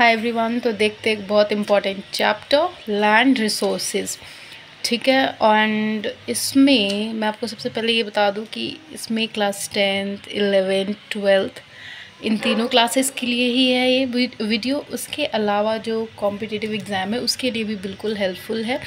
Hi everyone. तो देखते एक बहुत इम्पॉर्टेंट चैप्टर लैंड रिसोर्सेज, ठीक है। एंड इसमें मैं आपको सबसे पहले ये बता दूं कि इसमें क्लास 10th 11th 12th इन तीनों क्लासेस के लिए ही है ये वीडियो। उसके अलावा जो कॉम्पिटिटिव एग्ज़ाम है उसके लिए भी बिल्कुल हेल्पफुल है,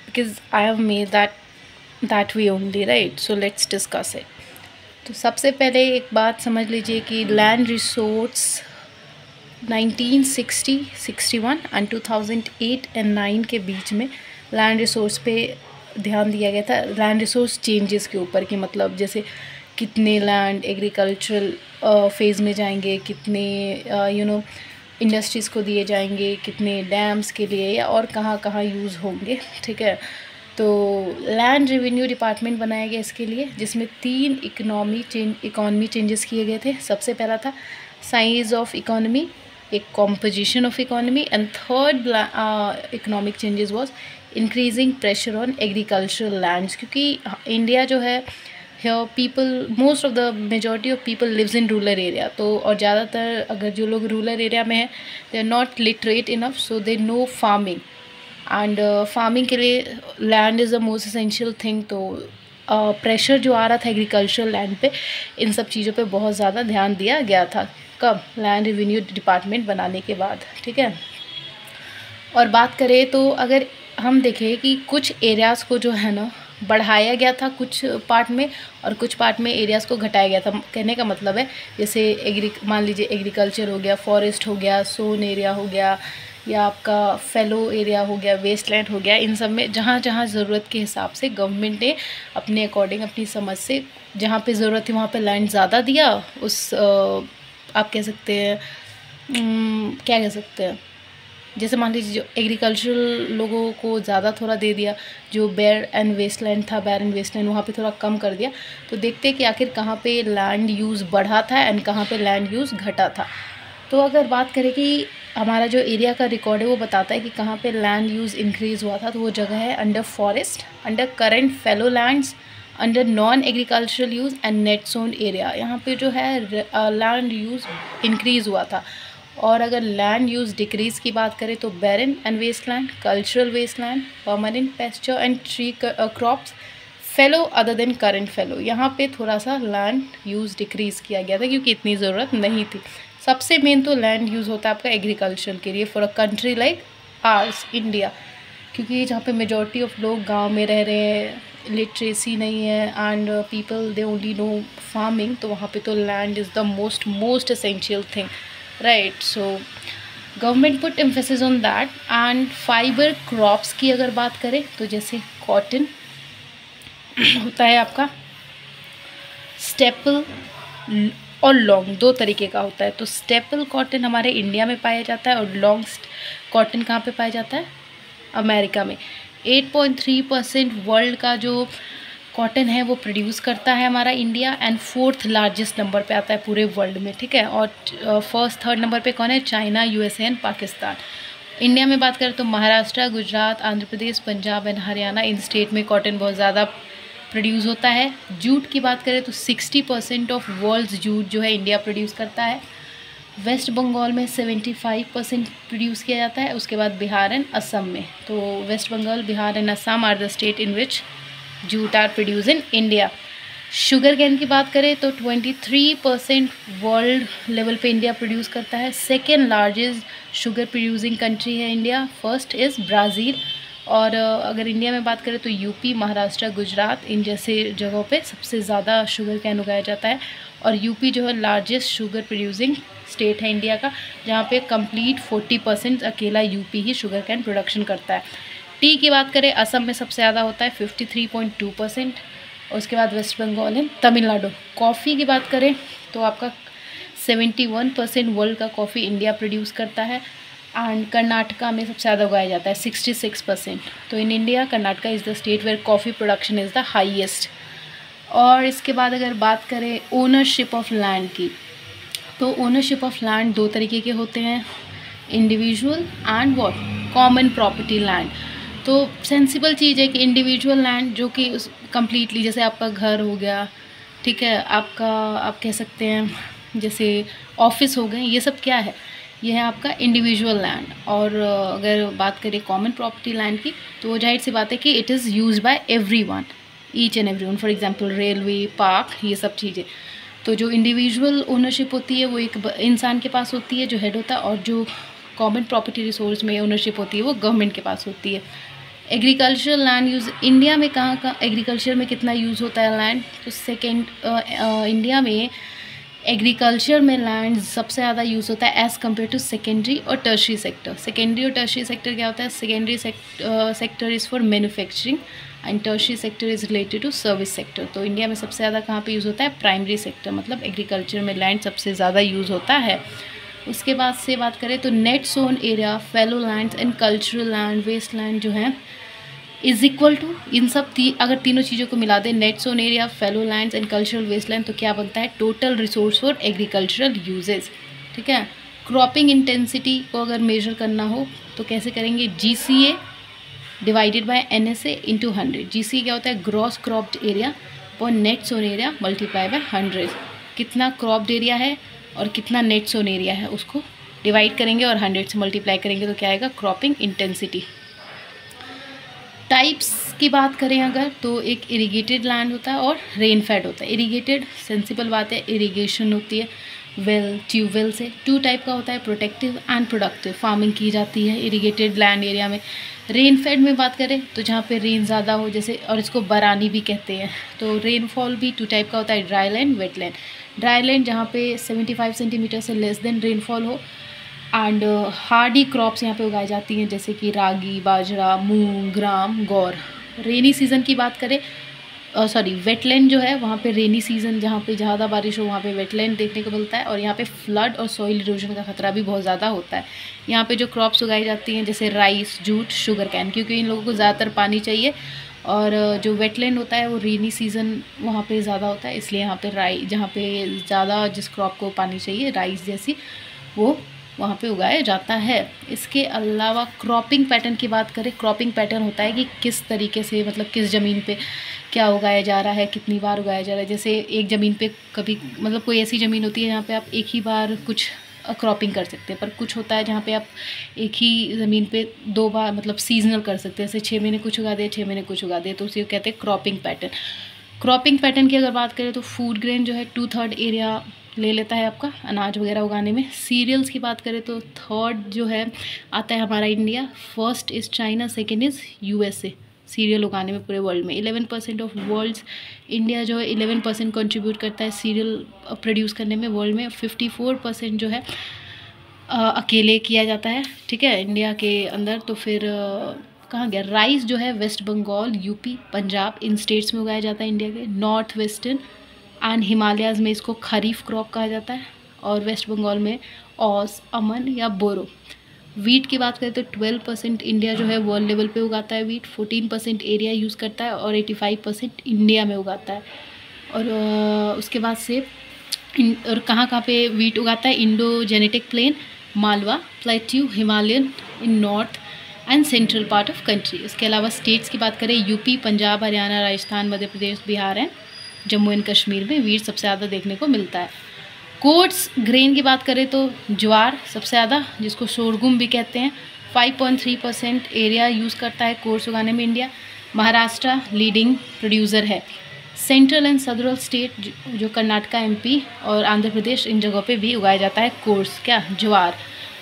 because I have made that way only, right. So let's discuss it. तो सबसे पहले एक बात समझ लीजिए कि लैंड रिसोर्स 1960, 61 एंड 2008 एंड 9 के बीच में लैंड रिसोर्स पे ध्यान दिया गया था, लैंड रिसोर्स चेंजेस के ऊपर। कि मतलब जैसे कितने लैंड एग्रीकल्चरल फेज़ में जाएंगे, कितने इंडस्ट्रीज़ को दिए जाएंगे, कितने डैम्स के लिए या और कहाँ कहाँ यूज़ होंगे, ठीक है। तो लैंड रेवेन्यू डिपार्टमेंट बनाया गया इसके लिए, जिसमें 3 इकॉनमी चेंजेस किए गए थे। सबसे पहला था साइज ऑफ इकोनॉमी, एक composition of economy, and third economic changes was increasing pressure on agricultural lands. क्योंकि इंडिया जो है, people, most of the majority of people lives in rural area. तो और ज़्यादातर अगर जो लोग रूरल एरिया में हैं, they are not literate enough, so they know farming. And farming के लिए land is the most essential thing. तो प्रेशर जो आ रहा था एग्रीकल्चरल लैंड पे, इन सब चीज़ों पे बहुत ज़्यादा ध्यान दिया गया था। कब? लैंड रेवेन्यू डिपार्टमेंट बनाने के बाद, ठीक है। और बात करें तो अगर हम देखें कि कुछ एरियाज़ को जो है ना बढ़ाया गया था कुछ पार्ट में, और कुछ पार्ट में एरियाज़ को घटाया गया था। कहने का मतलब है जैसे मान लीजिए एग्रीकल्चर हो गया, फॉरेस्ट हो गया, सोन एरिया हो गया, या आपका फेलो एरिया हो गया, वेस्टलैंड हो गया। इन सब में जहाँ जहाँ ज़रूरत के हिसाब से गवर्नमेंट ने अपने अकॉर्डिंग, अपनी समझ से, जहाँ पे ज़रूरत थी वहाँ पे लैंड ज़्यादा दिया। उस आप कह सकते हैं, क्या कह सकते हैं, जैसे मान लीजिए जो एग्रीकल्चरल लोगों को ज़्यादा थोड़ा दे दिया, जो बैर एंड वेस्टलैंड था, बैर एंड वेस्टलैंड, वहाँ पे थोड़ा कम कर दिया। तो देखते हैं कि आखिर कहाँ पे लैंड यूज़ बढ़ा था एंड कहाँ पे लैंड यूज़ घटा था। तो अगर बात करें कि हमारा जो एरिया का रिकॉर्ड है वो बताता है कि कहाँ पे लैंड यूज़ इंक्रीज़ हुआ था, तो वो जगह है under forest, under current fellow lands, under non agricultural use and net zone area. यहाँ पे जो है लैंड यूज़ इंक्रीज़ हुआ था। और अगर लैंड यूज़ डिक्रीज़ की बात करें तो barren and wasteland, cultural wasteland, permanent pasture and tree crops, fallow other than current fallow, यहाँ पे थोड़ा सा लैंड यूज़ डिक्रीज़ किया गया था क्योंकि इतनी ज़रूरत नहीं थी। सबसे मेन तो लैंड यूज़ होता है आपका एग्रीकल्चर के लिए for a country like ours India, क्योंकि जहाँ पे मेजॉरिटी ऑफ लोग गांव में रह रहे हैं, लिटरेसी नहीं है, and people they only know farming, तो वहाँ पे तो land is the most essential thing, right. So government put emphasis on that. And fibre crops की अगर बात करें तो जैसे कॉटन होता है आपका, स्टेपल और लॉन्ग, 2 तरीके का होता है। तो स्टेपल कॉटन हमारे इंडिया में पाया जाता है, और लॉन्ग कॉटन कहाँ पे पाया जाता है? अमेरिका में। 8.3% वर्ल्ड का जो कॉटन है वो प्रोड्यूस करता है हमारा India, and 4th largest number पे आता है पूरे वर्ल्ड में, ठीक है। और 1st 3rd नंबर पे कौन है? China, USA and Pakistan. India में बात करें तो महाराष्ट्र, गुजरात, आंध्र प्रदेश, पंजाब एंड हरियाणा, इन स्टेट में कॉटन बहुत ज़्यादा प्रोड्यूस होता है। जूट की बात करें तो 60% ऑफ वर्ल्ड्स जूट जो है इंडिया प्रोड्यूस करता है। वेस्ट बंगाल में 75% प्रोड्यूस किया जाता है। उसके बाद बिहार एंड असम में। तो West Bengal, Bihar and Assam are the state in which jute are produce in India. Sugar cane की बात करें तो 23% वर्ल्ड लेवल पे इंडिया प्रोड्यूस करता है। 2nd largest sugar producing country है इंडिया, फर्स्ट इज़ ब्राज़ील। और अगर इंडिया में बात करें तो यूपी, महाराष्ट्र, गुजरात, इन जैसे जगहों पे सबसे ज़्यादा शुगर कैन उगाया जाता है। और यूपी जो है लार्जेस्ट शुगर प्रोड्यूसिंग स्टेट है इंडिया का, जहाँ पे कंप्लीट 40% अकेला यूपी ही शुगर कैन प्रोडक्शन करता है। टी की बात करें, असम में सबसे ज़्यादा होता है 53.2%। उसके बाद वेस्ट बंगाल एंड तमिलनाडु। कॉफ़ी की बात करें तो आपका 71% वर्ल्ड का कॉफ़ी इंडिया प्रोड्यूस करता है। एंड कर्नाटका में सबसे ज़्यादा उगाया जाता है 66%। तो in India Karnataka is the state where coffee production is the highest. और इसके बाद अगर बात करें ओनरशिप ऑफ लैंड की, तो ओनरशिप ऑफ लैंड 2 तरीके के होते हैं, individual and what, common property land. तो सेंसिबल चीज़ है कि इंडिविजुअल लैंड जो कि उस कम्प्लीटली, जैसे आपका घर हो गया, ठीक है, आपका आप कह सकते हैं जैसे ऑफिस हो गए, ये सब क्या है? ये है आपका इंडिविजुअल लैंड। और अगर बात करें कॉमन प्रॉपर्टी लैंड की, तो जाहिर सी बात है कि it is use by everyone, each and everyone. For example railway, park, ये सब चीज़ें। तो जो इंडिविजुअल ओनरशिप होती है वो एक इंसान के पास होती है जो हेड होता है, और जो कॉमन प्रॉपर्टी रिसोर्स में ओनरशिप होती है वो गवर्नमेंट के पास होती है। एग्रीकल्चरल लैंड यूज़ इंडिया में कहाँ एग्रीकल्चर में कितना यूज़ होता है लैंड, तो इंडिया में एग्रीकल्चर में लैंड सबसे ज़्यादा यूज़ होता है एज़ कम्पेयर टू सेकेंडरी और टर्शरी सेक्टर। सेकेंडरी और टर्शरी सेक्टर क्या होता है? Secondary sector is for manufacturing and tertiary sector is related to service sector. तो इंडिया में सबसे ज़्यादा कहाँ पे यूज़ होता है? प्राइमरी सेक्टर, मतलब एग्रीकल्चर में लैंड सबसे ज़्यादा यूज़ होता है। उसके बाद से बात करें तो net sown area, fallow land and cultural land, waste land जो है इज इक्वल टू इन सब अगर तीनों चीज़ों को मिला दें, net sown area, fallow lands and cultural waste land, तो क्या बनता है? Total resource for agricultural uses. ठीक है। क्रॉपिंग इंटेंसिटी को अगर मेजर करना हो तो कैसे करेंगे? GCA divided by NSA into 100। GCA क्या होता है? ग्रॉस क्रॉप्ड एरिया और net sown area multiply by 100। कितना क्रॉप्ड एरिया है और कितना नेट सोन एरिया है उसको डिवाइड करेंगे और 100 से मल्टीप्लाई करेंगे तो क्या आएगा? Cropping intensity. टाइप्स की बात करें अगर, तो एक इरिगेटेड लैंड होता है और रेन फेड होता है। इरिगेटेड सिंपल बात है, इरिगेशन होती है वेल, ट्यूबवेल से। 2 टाइप का होता है, प्रोटेक्टिव एंड प्रोडक्टिव फार्मिंग की जाती है इरिगेटेड लैंड एरिया में। रेन फेड में बात करें तो जहाँ पे रेन ज़्यादा हो, जैसे, और इसको बरानी भी कहते हैं। तो रेनफॉल भी 2 टाइप का होता है, dry land, wet land. Dry land जहाँ पे 75 सेंटीमीटर से लेस देन रेनफॉल हो, एंड हार्डी क्रॉप्स यहाँ पे उगाई जाती हैं जैसे कि रागी, बाजरा, मूंग, ग्राम, गौर। रेनी सीज़न की बात करें, वेटलैंड जो है वहाँ पे रेनी सीज़न जहाँ पे ज़्यादा बारिश हो वहाँ पे वेटलैंड देखने को मिलता है, और यहाँ पे फ्लड और सॉइल इरोजन का खतरा भी बहुत ज़्यादा होता है। यहाँ पे जो क्रॉप्स उगाई जाती हैं जैसे राइस, जूट, शुगर कैन, क्योंकि इन लोगों को ज़्यादातर पानी चाहिए, और जो वेटलैंड होता है वो रेनी सीज़न वहाँ पे ज़्यादा होता है, इसलिए यहाँ पे जहाँ पे ज़्यादा जिस क्रॉप को पानी चाहिए, राइस जैसी, वो वहाँ पे उगाया जाता है। इसके अलावा क्रॉपिंग पैटर्न की बात करें, क्रॉपिंग पैटर्न होता है कि किस तरीके से, मतलब किस ज़मीन पे क्या उगाया जा रहा है, कितनी बार उगाया जा रहा है। जैसे एक ज़मीन पे कभी, मतलब कोई ऐसी ज़मीन होती है जहाँ पे आप एक ही बार कुछ क्रॉपिंग कर सकते हैं, पर कुछ होता है जहाँ पे आप एक ही ज़मीन पे 2 बार, मतलब सीजनल कर सकते हैं, जैसे 6 महीने कुछ उगा दिए, 6 महीने कुछ उगा दिए, तो उसे कहते हैं क्रॉपिंग पैटर्न। क्रॉपिंग पैटर्न की अगर बात करें तो फूड ग्रेन जो है 2/3 एरिया ले लेता है आपका अनाज वगैरह उगाने में। सीरियल्स की बात करें तो 3rd जो है आता है हमारा India, 1st is China, 2nd is USA serial उगाने में पूरे वर्ल्ड में। 11% ऑफ वर्ल्ड्स, इंडिया जो है 11% कंट्रीब्यूट करता है सीरियल प्रोड्यूस करने में वर्ल्ड में। 54% जो है अकेले किया जाता है, ठीक है, इंडिया के अंदर। तो फिर कहाँ गया? राइस जो है वेस्ट बंगाल, यूपी, पंजाब, इन स्टेट्स में उगाया जाता है इंडिया के। नॉर्थ वेस्टर्न एंड हिमालयाज़ में इसको खरीफ क्रॉप कहा जाता है, और वेस्ट बंगाल में औस, अमन या बोरो। वीट की बात करें तो 12% इंडिया जो है वर्ल्ड लेवल पे उगाता है वीट, 14% एरिया यूज़ करता है, और 85% इंडिया में उगाता है। और उसके बाद से और कहाँ पे वीट उगाता है? Indo Gangetic plain, Malwa, plateau, Himalayan in north and central part of country. इसके अलावा स्टेट्स की बात करें, UP, Punjab, Haryana, Rajasthan, Madhya Pradesh, Bihar and Jammu and Kashmir में वीट सबसे ज़्यादा देखने को मिलता है। कोर्स ग्रेन की बात करें तो ज्वार सबसे ज़्यादा, जिसको शोरगुम भी कहते हैं, 5.3% एरिया यूज़ करता है कोर्स उगाने में इंडिया। महाराष्ट्र लीडिंग प्रोड्यूसर है। सेंट्रल एंड सदर्न स्टेट जो कर्नाटका, MP और आंध्र प्रदेश, इन जगहों पे भी उगाया जाता है कोर्स, क्या, ज्वार।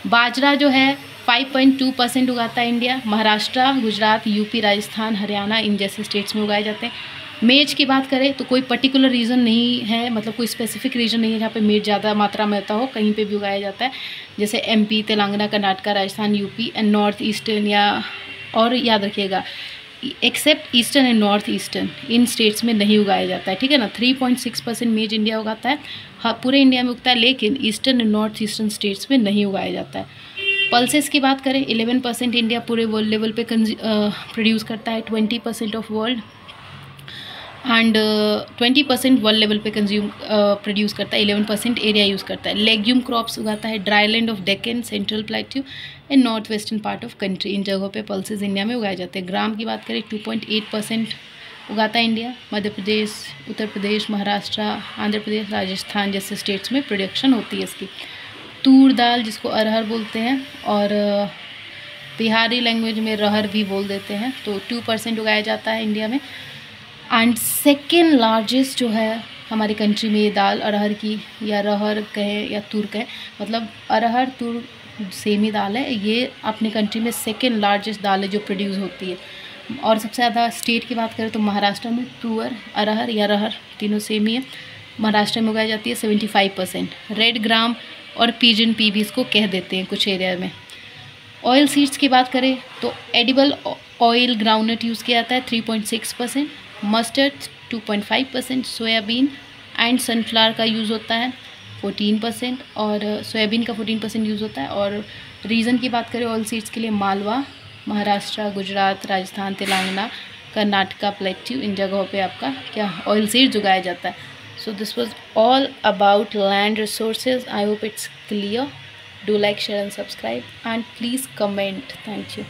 बाजरा जो है 5.2% उगाता है इंडिया। महाराष्ट्र, गुजरात, यूपी, राजस्थान, हरियाणा, इन जैसे स्टेट्स में उगाए जाते हैं। मेज की बात करें तो कोई पर्टिकुलर रीज़न नहीं है, मतलब कोई स्पेसिफिक रीजन नहीं है जहाँ पे मेज ज़्यादा मात्रा में होता हो, कहीं पे भी उगाया जाता है, जैसे MP, Telangana, Karnataka, Rajasthan, UP and north eastern, या और याद रखिएगा except eastern and north eastern, इन स्टेट्स में नहीं उगाया जाता है, ठीक है ना। 3.6% मेज इंडिया उगाता है, हाँ पूरे इंडिया में उगता है, लेकिन eastern and north eastern states में नहीं उगाया जाता है। पल्सेस की बात करें, 11% इंडिया पूरे वर्ल्ड लेवल पे प्रोड्यूस करता है, 20% of world and 20% world level पे प्रोड्यूस करता है, 11% एरिया यूज़ करता है। लेग्यूम क्रॉप्स उगाता है, dry land of Deccan, central plateau and north western part of country, इन जगहों पे पल्सेस इंडिया में उगाए जाते हैं। ग्राम की बात करें 2.8% उगाता है इंडिया। मध्य प्रदेश, उत्तर प्रदेश, महाराष्ट्र, आंध्र प्रदेश, राजस्थान जैसे स्टेट्स में प्रोडक्शन होती है इसकी। तूर दाल जिसको अरहर बोलते हैं, और बिहारी लैंग्वेज में रहर भी बोल देते हैं। तो 2% उगाया जाता है इंडिया में। एंड सेकेंड लार्जेस्ट जो है हमारी कंट्री में ये दाल अरहर की, या रहर कहें या तूर कहें, मतलब अरहर तूर सेम ही दाल है। ये अपनी कंट्री में सेकेंड लार्जेस्ट दाल है जो प्रोड्यूस होती है। और सबसे ज़्यादा स्टेट की बात करें तो महाराष्ट्र में तुअर, अरहर या रहर तीनों सेम ही है, महाराष्ट्र में उगाई जाती है 75%। रेड ग्राम और पिजन पी भी इसको कह देते हैं कुछ एरिया में। ऑयल सीड्स की बात करें तो एडिबल ऑयल ग्राउंडनट यूज़ किया जाता है 3.6%, मस्टर्ड 2.5%, सोयाबीन एंड सनफ्लावर का यूज़ होता है 14%, और सोयाबीन का 14% यूज़ होता है। और रीजन की बात करें ऑयल सीड्स के लिए, मालवा, महाराष्ट्र, गुजरात, राजस्थान, तेलंगाना, कर्नाटका, प्लेट्यू, इन जगहों पे आपका क्या ऑयल सीड्स उगाया जाता है। So this was all about land resources. I hope it's clear. Do like, share and subscribe, and please comment. Thank you.